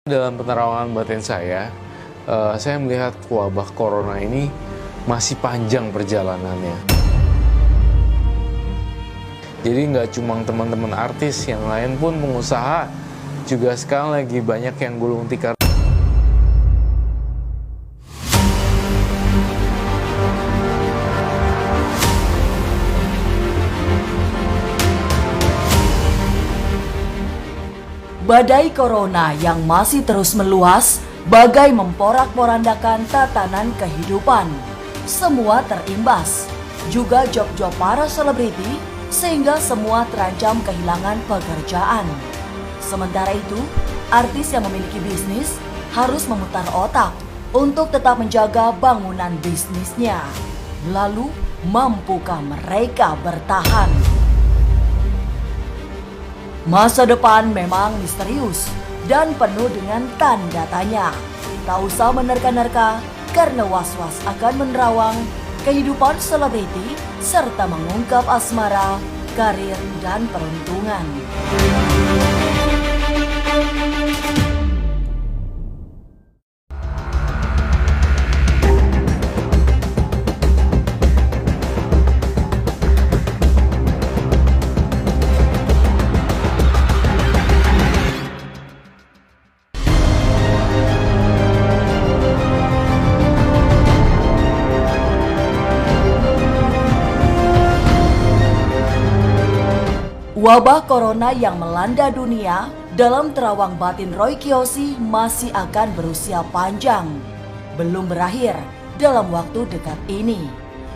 Dalam penerawangan batin saya melihat wabah corona ini masih panjang perjalanannya. Jadi nggak cuma teman-teman artis, yang lain pun pengusaha juga sekarang lagi banyak yang gulung tikar. Badai corona yang masih terus meluas bagai memporak-porandakan tatanan kehidupan. Semua terimbas, juga job-job para selebriti, sehingga semua terancam kehilangan pekerjaan. Sementara itu, artis yang memiliki bisnis harus memutar otak untuk tetap menjaga bangunan bisnisnya. Lalu, mampukah mereka bertahan? Masa depan memang misterius dan penuh dengan tanda tanya. Tak usah menerka-nerka karena was-was akan menerawang kehidupan selebriti serta mengungkap asmara, karir, dan peruntungan. Wabah corona yang melanda dunia dalam terawang batin Roy Kiyoshi masih akan berusia panjang, belum berakhir dalam waktu dekat ini,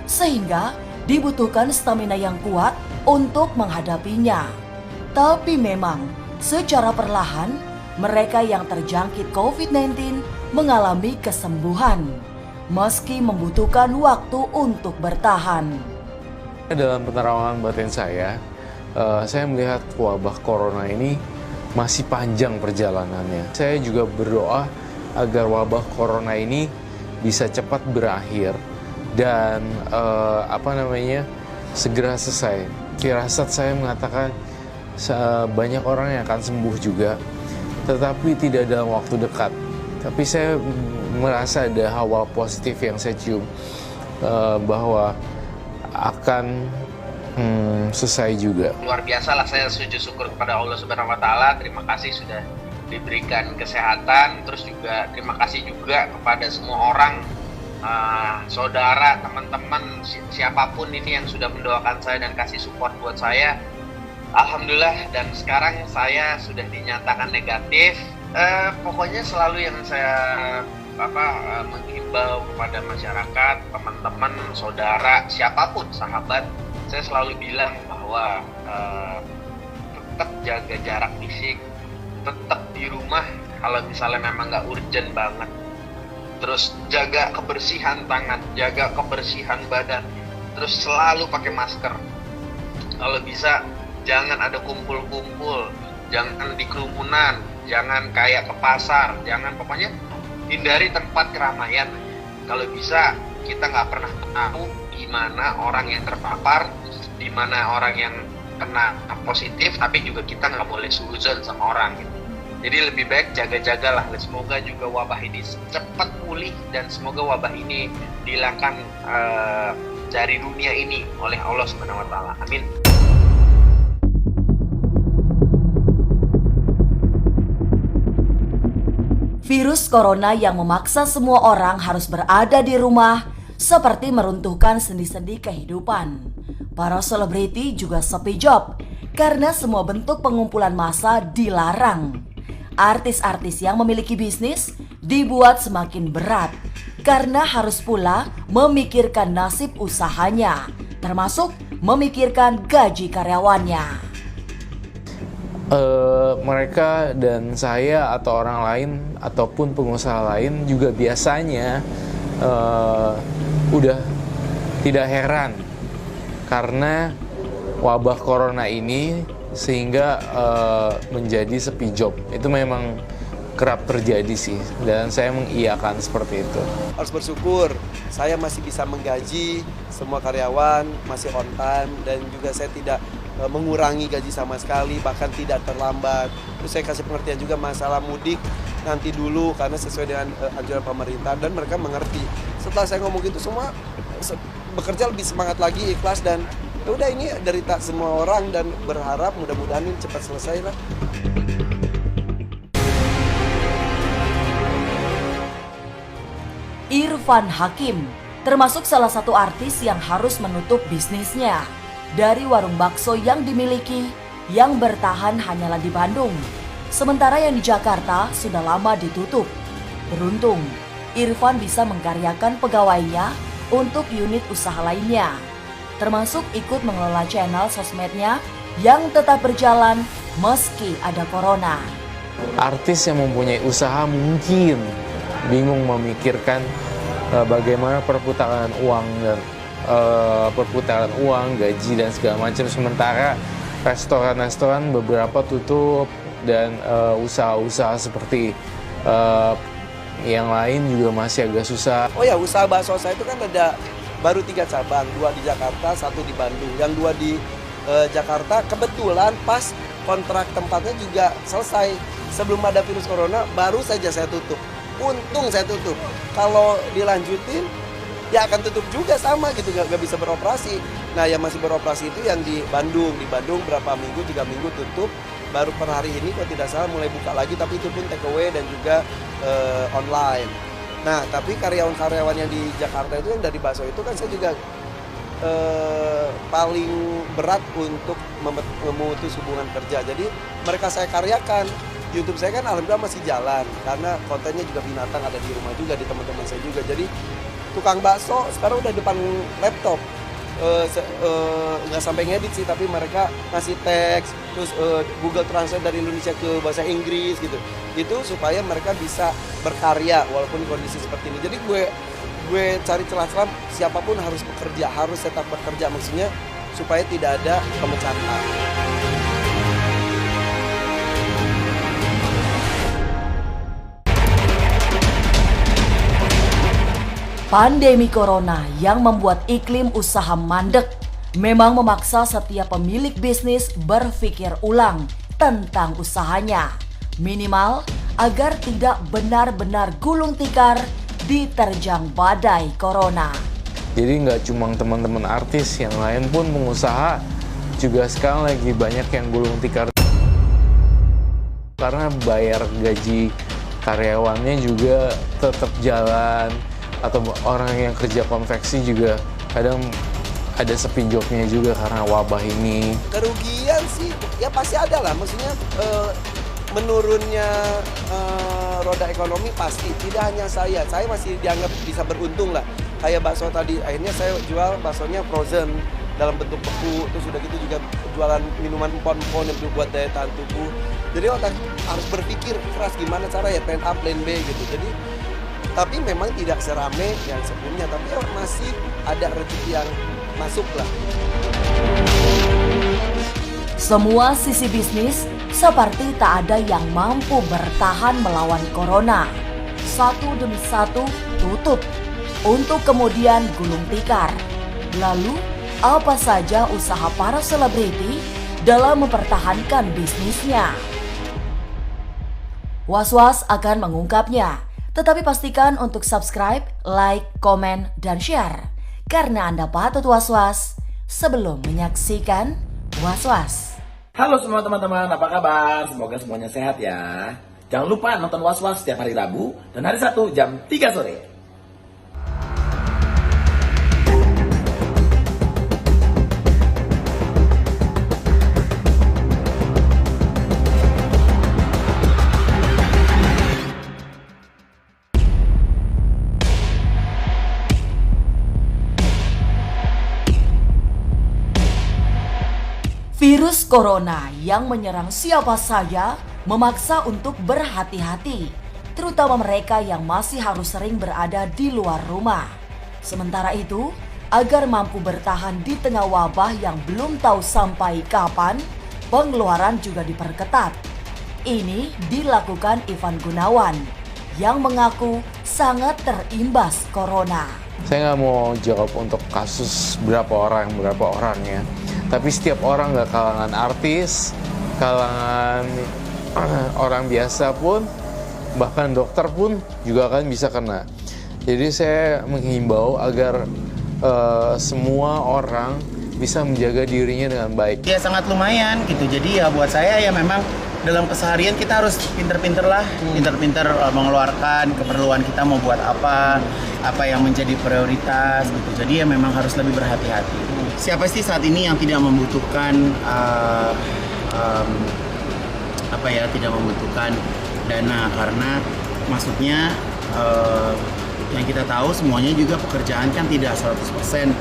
sehingga dibutuhkan stamina yang kuat untuk menghadapinya. Tapi memang secara perlahan mereka yang terjangkit COVID-19 mengalami kesembuhan, meski membutuhkan waktu untuk bertahan. Dalam penerawangan batin saya melihat wabah corona ini masih panjang perjalanannya. Saya juga berdoa agar wabah corona ini bisa cepat berakhir dan segera selesai. Firasat saya mengatakan banyak orang yang akan sembuh juga, tetapi tidak dalam waktu dekat. Tapi saya merasa ada hawa positif yang saya cium bahwa akan selesai juga. Luar biasa lah, saya sujud syukur kepada Allah Subhanahu wa Ta'ala. Terima kasih sudah diberikan kesehatan. Terus juga terima kasih juga kepada semua orang, saudara, teman-teman, siapapun ini yang sudah mendoakan saya dan kasih support buat saya. Alhamdulillah, dan sekarang saya sudah dinyatakan negatif. Pokoknya selalu yang saya menghimbau kepada masyarakat, teman-teman, saudara, siapapun, sahabat, saya selalu bilang bahwa tetap jaga jarak fisik, tetap di rumah kalau misalnya memang nggak urgent banget. Terus jaga kebersihan tangan, jaga kebersihan badan, terus selalu pakai masker. Kalau bisa jangan ada kumpul-kumpul, jangan di kerumunan, jangan kayak ke pasar, jangan, pokoknya hindari tempat keramaian. Kalau bisa kita nggak pernah tahu di mana orang yang terpapar, di mana orang yang kena positif, tapi juga kita nggak boleh suuzon sama orang gitu. Jadi lebih baik jaga-jagalah. Semoga juga wabah ini cepat pulih dan semoga wabah ini dihilangkan dari dunia ini oleh Allah Subhanahu wa Ta'ala. Amin. Virus corona yang memaksa semua orang harus berada di rumah seperti meruntuhkan sendi-sendi kehidupan. Para selebriti juga sepi job karena semua bentuk pengumpulan massa dilarang. Artis-artis yang memiliki bisnis dibuat semakin berat karena harus pula memikirkan nasib usahanya, termasuk memikirkan gaji karyawannya. Mereka dan saya atau orang lain ataupun pengusaha lain juga biasanya udah tidak heran karena wabah corona ini sehingga menjadi sepi job. Itu memang kerap terjadi sih, dan saya mengiyakan seperti itu. Harus bersyukur, saya masih bisa menggaji semua karyawan, masih on time, dan juga saya tidak mengurangi gaji sama sekali, bahkan tidak terlambat. Terus saya kasih pengertian juga masalah mudik nanti dulu karena sesuai dengan anjuran pemerintah, dan mereka mengerti. Setelah saya ngomong gitu semua bekerja lebih semangat lagi, ikhlas, dan ya udah ini derita semua orang, dan berharap mudah-mudahan ini cepat selesai lah. Irfan Hakim termasuk salah satu artis yang harus menutup bisnisnya. Dari warung bakso yang dimiliki, yang bertahan hanyalah di Bandung. Sementara yang di Jakarta sudah lama ditutup. Beruntung, Irfan bisa mengkaryakan pegawainya untuk unit usaha lainnya. Termasuk ikut mengelola channel sosmednya yang tetap berjalan meski ada corona. Artis yang mempunyai usaha mungkin bingung memikirkan bagaimana perputaran uang dan gaji dan segala macam, sementara restoran-restoran beberapa tutup dan usaha-usaha seperti yang lain juga masih agak susah. Oh ya, usaha bakso saya itu kan ada baru 3 cabang, 2 di Jakarta, 1 di Bandung. Yang 2 di Jakarta kebetulan pas kontrak tempatnya juga selesai. Sebelum ada virus corona baru saja saya tutup. Untung saya tutup. Kalau dilanjutin ya akan tutup juga sama gitu, nggak bisa beroperasi. Nah yang masih beroperasi itu yang di Bandung. Di Bandung berapa minggu, 3 minggu tutup. Baru per hari ini kalau tidak salah mulai buka lagi, tapi itu pun take away dan juga online. Nah tapi karyawan-karyawan yang di Jakarta itu yang dari bakso itu kan saya juga paling berat untuk memutus hubungan kerja. Jadi mereka saya karyakan. YouTube saya kan alhamdulillah masih jalan karena kontennya juga binatang, ada di rumah juga, di teman-teman saya juga. Jadi tukang bakso sekarang udah depan laptop, nggak sampai ngedit sih, tapi mereka ngasih teks, terus Google Translate dari Indonesia ke bahasa Inggris gitu. Itu supaya mereka bisa berkarya walaupun kondisi seperti ini. Jadi gue cari celah-celah, siapapun harus bekerja, harus tetap bekerja, maksudnya supaya tidak ada pemecatan. Pandemi corona yang membuat iklim usaha mandek memang memaksa setiap pemilik bisnis berpikir ulang tentang usahanya. Minimal agar tidak benar-benar gulung tikar diterjang badai corona. Jadi nggak cuma teman-teman artis, yang lain pun pengusaha juga sekarang lagi banyak yang gulung tikar. Karena bayar gaji karyawannya juga tetap jalan, atau orang yang kerja konveksi juga kadang ada sepi jobnya juga karena wabah ini. Kerugian sih ya pasti ada lah, maksudnya menurunnya roda ekonomi pasti. Tidak hanya saya masih dianggap bisa beruntung lah. Kayak bakso tadi, akhirnya saya jual baksonya frozen dalam bentuk beku, terus udah gitu juga jualan minuman empon-empon yang buat daya tahan tubuh. Jadi otak harus berpikir keras gimana cara ya plan A, plan B gitu. Jadi tapi memang tidak serame yang sebelumnya, tapi masih ada rezeki yang masuk lah. Semua sisi bisnis seperti tak ada yang mampu bertahan melawan corona. Satu demi satu tutup untuk kemudian gulung tikar. Lalu, apa saja usaha para selebriti dalam mempertahankan bisnisnya? Was-Was akan mengungkapnya. Tetapi pastikan untuk subscribe, like, komen, dan share. Karena Anda patut was-was sebelum menyaksikan Was-Was. Halo semua teman-teman, apa kabar? Semoga semuanya sehat ya. Jangan lupa nonton Was-Was setiap hari Rabu dan hari Sabtu jam 3 sore. Virus corona yang menyerang siapa saja memaksa untuk berhati-hati, terutama mereka yang masih harus sering berada di luar rumah. Sementara itu, agar mampu bertahan di tengah wabah yang belum tahu sampai kapan, pengeluaran juga diperketat. Ini dilakukan Ivan Gunawan yang mengaku sangat terimbas corona. Saya nggak mau jawab untuk kasus berapa orang ya. Tapi setiap orang, nggak kalangan artis, kalangan orang biasa pun, bahkan dokter pun juga kan bisa kena. Jadi saya menghimbau agar semua orang bisa menjaga dirinya dengan baik. Ya sangat lumayan gitu. Jadi ya buat saya ya memang dalam keseharian kita harus pinter-pinter mengeluarkan keperluan kita mau buat apa yang menjadi prioritas gitu. Jadi ya memang harus lebih berhati-hati. Siapa sih saat ini yang tidak membutuhkan tidak membutuhkan dana, karena maksudnya yang kita tahu semuanya juga pekerjaan kan tidak 100%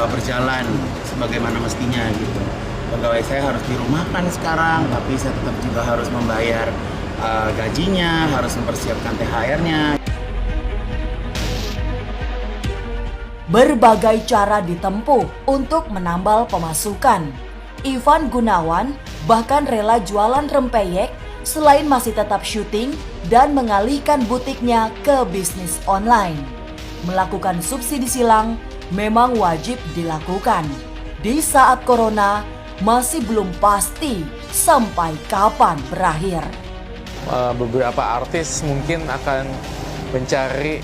berjalan sebagaimana mestinya gitu. Pegawai saya harus dirumahkan sekarang, tapi saya tetap juga harus membayar gajinya, harus mempersiapkan THR-nya. Berbagai cara ditempuh untuk menambal pemasukan. Ivan Gunawan bahkan rela jualan rempeyek selain masih tetap syuting dan mengalihkan butiknya ke bisnis online. Melakukan subsidi silang memang wajib dilakukan. Di saat corona masih belum pasti sampai kapan berakhir. Beberapa artis mungkin akan mencari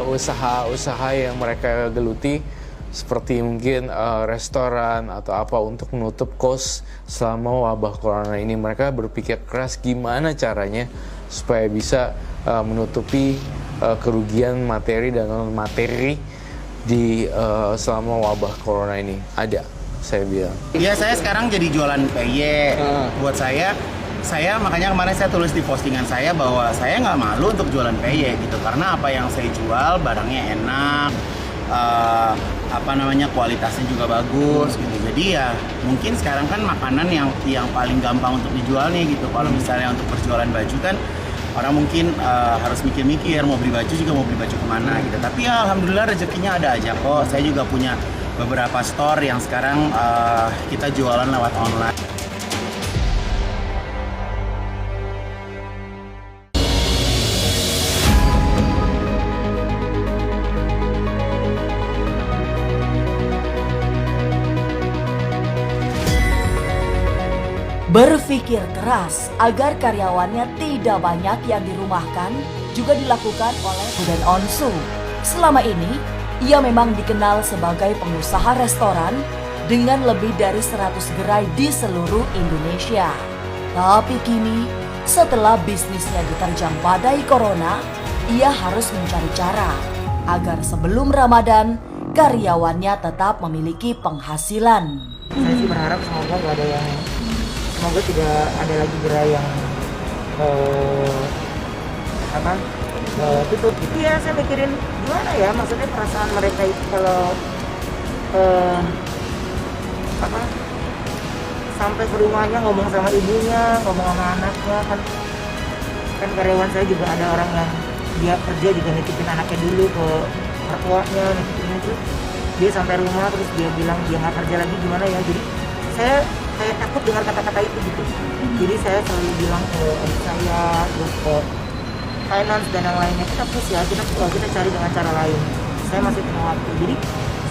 usaha-usaha yang mereka geluti, seperti mungkin restoran atau apa, untuk menutup kos selama wabah corona ini. Mereka berpikir keras gimana caranya supaya bisa menutupi kerugian materi dan non materi di selama wabah corona ini. Ada, saya bilang. Ya saya sekarang jadi jualan PY. Buat saya makanya kemarin saya tulis di postingan saya bahwa saya nggak malu untuk jualan PY gitu, karena apa yang saya jual barangnya enak, kualitasnya juga bagus gitu. Jadi ya mungkin sekarang kan makanan yang paling gampang untuk dijual nih gitu. Kalau misalnya untuk berjualan baju kan orang mungkin harus mikir-mikir mau beli baju kemana gitu. Tapi ya alhamdulillah rezekinya ada aja kok. Saya juga punya beberapa store yang sekarang kita jualan lewat online. Berpikir keras agar karyawannya tidak banyak yang dirumahkan juga dilakukan oleh Buden Onsu. Selama ini, ia memang dikenal sebagai pengusaha restoran dengan lebih dari 100 gerai di seluruh Indonesia. Tapi kini, setelah bisnisnya diterjang badai corona, ia harus mencari cara agar sebelum Ramadan, karyawannya tetap memiliki penghasilan. Saya sih berharap semoga tidak ada lagi gerai yang tutup gitu ya. Saya mikirin gimana ya, maksudnya perasaan mereka itu kalau sampai ke rumahnya ngomong sama ibunya, ngomong sama anaknya, kan karyawan saya juga ada orang yang dia kerja juga nitipin anaknya dulu ke mertuanya, nitipin itu dia sampai rumah terus dia bilang dia nggak kerja lagi, gimana ya. Jadi saya kayak takut dengan kata-kata itu gitu. Jadi saya selalu bilang ke adik saya, terus ke finance dan yang lainnya, kita push ya, kita cari dengan cara lain. Saya masih punya waktu. Jadi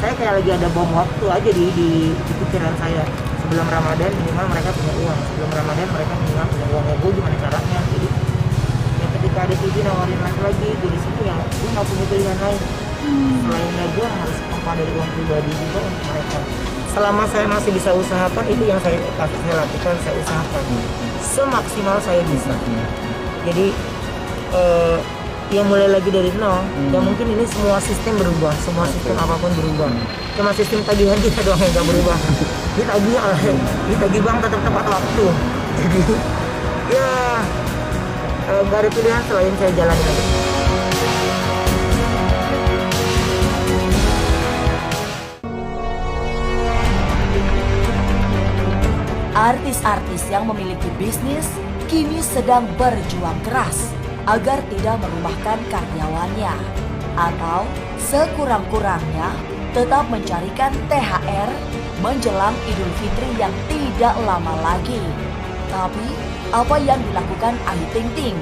saya kayak lagi ada bom waktu aja di pikiran saya. Sebelum Ramadan minimal mereka punya uang. Sebelum Ramadan mereka minimal punya uang. Ya gue gimana caranya? Jadi ya ketika ada TV nawarin lagi, dari situ ya gue nggak punya pilihan lain. Selainnya gue harus pompa dari uang pribadi juga untuk mereka. Selama saya masih bisa usahakan, itu yang saya lakukan, saya usahakan semaksimal saya bisa. Jadi ya mulai lagi dari nol. Ya mungkin ini semua sistem berubah, semua sistem apapun berubah. Cuma sistem tagihan kita doang yang nggak berubah. Ditagih bank tetap tepat waktu. Jadi ya nggak ada pilihan selain saya jalani aja. Artis-artis yang memiliki bisnis kini sedang berjuang keras agar tidak merumahkan karyawannya, atau sekurang-kurangnya tetap mencarikan THR menjelang Idul Fitri yang tidak lama lagi. Tapi apa yang dilakukan Ayu Ting Ting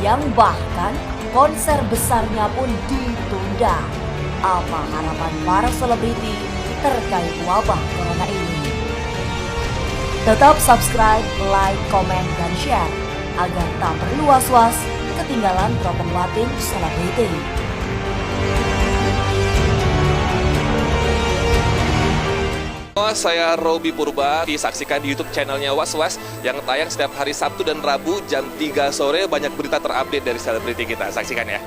yang bahkan konser besarnya pun ditunda? Apa harapan para selebriti terkait wabah corona ini? Tetap subscribe, like, komen, dan share agar tak perlu was-was ketinggalan program Latin selebriti. Saya Robi Purba, disaksikan di YouTube channelnya Was Was yang tayang setiap hari Sabtu dan Rabu jam 3 sore. Banyak berita terupdate dari selebriti kita, saksikan ya.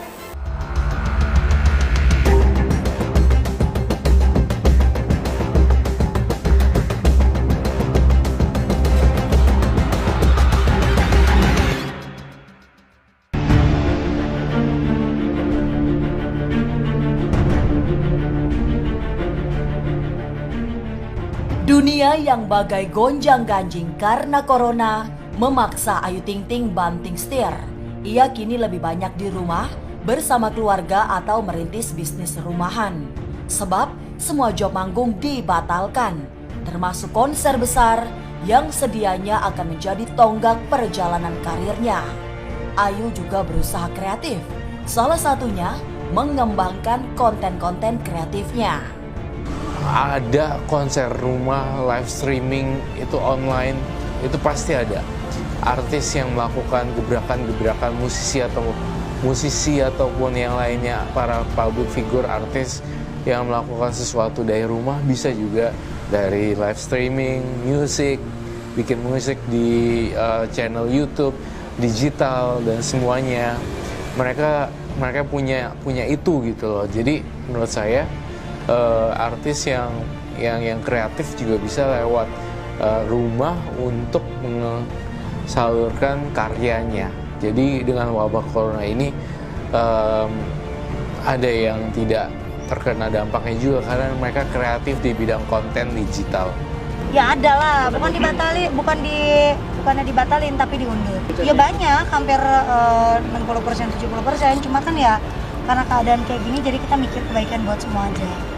Dunia yang bagai gonjang-ganjing karena corona memaksa Ayu Ting Ting banting setir. Ia kini lebih banyak di rumah bersama keluarga atau merintis bisnis rumahan. Sebab semua job manggung dibatalkan, termasuk konser besar yang sedianya akan menjadi tonggak perjalanan karirnya. Ayu juga berusaha kreatif, salah satunya mengembangkan konten-konten kreatifnya. Ada konser rumah, live streaming, itu online, itu pasti ada. Artis yang melakukan gebrakan-gebrakan musisi ataupun yang lainnya, para public figure, artis yang melakukan sesuatu dari rumah, bisa juga dari live streaming, bikin musik di channel YouTube, digital, dan semuanya. Mereka punya itu gitu loh. Jadi menurut saya artis yang kreatif juga bisa lewat rumah untuk mensalurkan karyanya. Jadi dengan wabah corona ini ada yang tidak terkena dampaknya juga karena mereka kreatif di bidang konten digital. Ya ada lah, bukannya dibatalin tapi diundur. Ya banyak, hampir 60%, 70%. Cuma kan ya karena keadaan kayak gini jadi kita mikir kebaikan buat semua aja.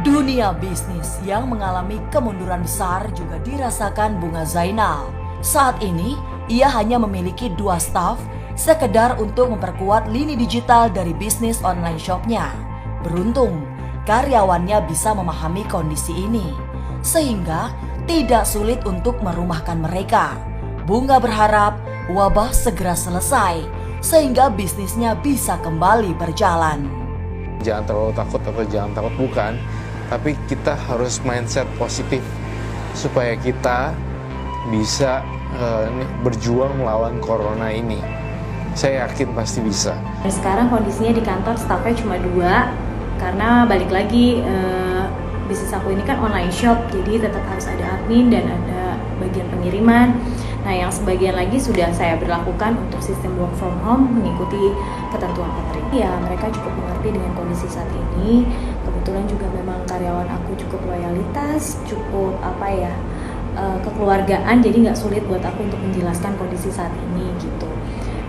Dunia bisnis yang mengalami kemunduran besar juga dirasakan Bunga Zainal. Saat ini, ia hanya memiliki 2 staf sekedar untuk memperkuat lini digital dari bisnis online shopnya. Beruntung, karyawannya bisa memahami kondisi ini, sehingga tidak sulit untuk merumahkan mereka. Bunga berharap wabah segera selesai, sehingga bisnisnya bisa kembali berjalan. Jangan terlalu takut atau jangan takut, bukan. Tapi kita harus mindset positif supaya kita bisa berjuang melawan corona ini. Saya yakin pasti bisa. Sekarang kondisinya di kantor stafnya cuma 2 karena balik lagi bisnis aku ini kan online shop, jadi tetap harus ada admin dan ada bagian pengiriman. Nah, yang sebagian lagi sudah saya berlakukan untuk sistem work from home mengikuti ketentuan pemerintah. Ya, mereka cukup mengerti dengan kondisi saat ini. Kebetulan juga memang karyawan aku cukup loyalitas, cukup kekeluargaan, jadi nggak sulit buat aku untuk menjelaskan kondisi saat ini gitu.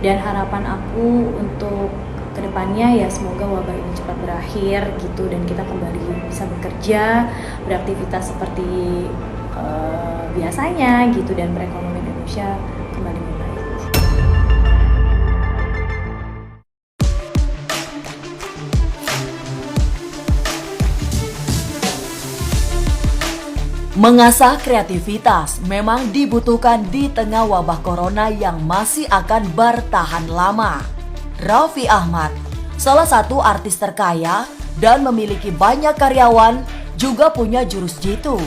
Dan harapan aku untuk kedepannya ya semoga wabah ini cepat berakhir gitu dan kita kembali bisa bekerja, beraktivitas seperti biasanya gitu dan perekonomian Indonesia kembali membaik. Mengasah kreativitas memang dibutuhkan di tengah wabah corona yang masih akan bertahan lama. Raffi Ahmad, salah satu artis terkaya dan memiliki banyak karyawan, juga punya jurus jitu.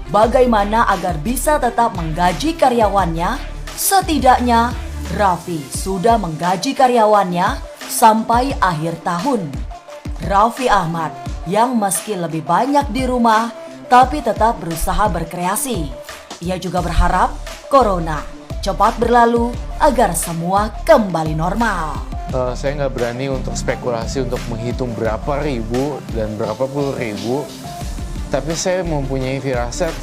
Bagaimana agar bisa tetap menggaji karyawannya? Setidaknya, Raffi sudah menggaji karyawannya sampai akhir tahun. Raffi Ahmad yang meski lebih banyak di rumah, tapi tetap berusaha berkreasi. Ia juga berharap corona cepat berlalu agar semua kembali normal. Saya nggak berani untuk spekulasi untuk menghitung berapa ribu dan berapa puluh ribu, tapi saya mempunyai firasat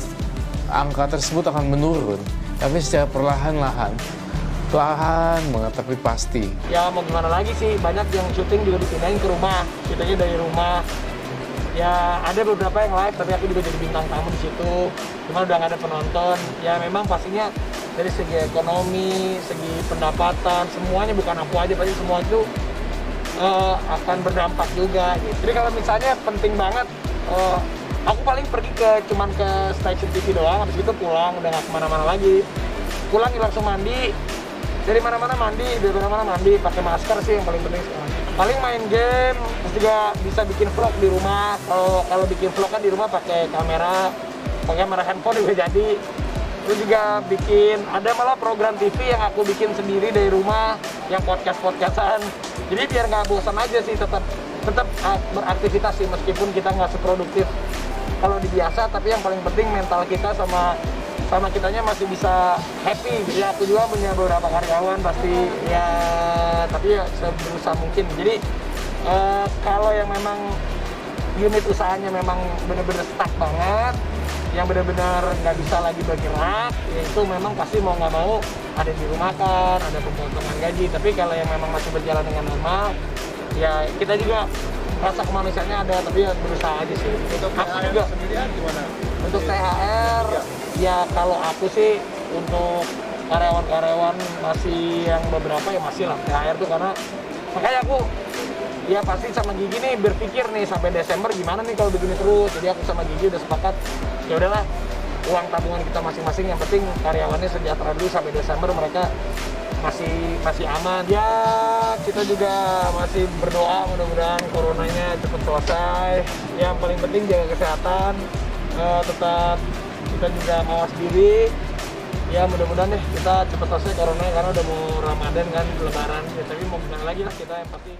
angka tersebut akan menurun. Tapi secara perlahan-lahan Perlahan banget tapi pasti. Ya mau gimana lagi sih, banyak yang syuting juga dipindahin ke rumah, syutingnya dari rumah. Ya ada beberapa yang live, tapi aku juga jadi bintang tamu di situ. Cuma udah nggak ada penonton. Ya memang pastinya dari segi ekonomi, segi pendapatan, semuanya bukan aku aja, pasti semua itu akan berdampak juga. Jadi kalau misalnya penting banget, aku paling pergi cuman ke stasiun TV doang, habis itu pulang, udah nggak kemana-mana lagi. Pulang langsung mandi, dari mana-mana mandi, pakai masker sih yang paling penting sekarang. Paling main game, terus juga bisa bikin vlog di rumah. Kalau bikin vlog kan di rumah pakai kamera handphone juga jadi. Terus juga bikin, ada malah program TV yang aku bikin sendiri dari rumah, yang podcastan. Jadi biar nggak bosan aja sih, tetap beraktivitas sih, meskipun kita nggak seproduktif kalau di biasa, tapi yang paling penting mental kita sama kitanya masih bisa happy. Jadi aku juga punya beberapa karyawan pasti ya, tapi ya seberusaha mungkin. Jadi kalau yang memang unit usahanya memang benar-benar stuck banget, yang benar-benar nggak bisa lagi bergerak, ya itu memang pasti mau nggak mau ada yang dirumahkan, ada pemotongan gaji. Tapi kalau yang memang masih berjalan dengan normal, ya kita juga rasa kemanusiaannya ada, tapi ya berusaha aja sih. Untuk aku juga sendirian gimana? Untuk THR, ya kalau aku sih untuk karyawan-karyawan masih yang beberapa ya masih lah THR tuh, karena makanya aku ya pasti sama Gigi nih berpikir nih sampai Desember gimana nih kalau begini terus. Jadi aku sama Gigi udah sepakat, ya udahlah, uang tabungan kita masing-masing, yang penting karyawannya sejahtera dulu sampai Desember, mereka masih aman. Ya kita juga masih berdoa mudah-mudahan coronanya cepat selesai. Yang paling penting jaga kesehatan, tetap kita juga mawas diri. Ya mudah-mudahan deh kita cepat selesai coronanya, karena udah mau Ramadan kan, Lebaran. Ya tapi mau gimana lagi lah, kita yang pasti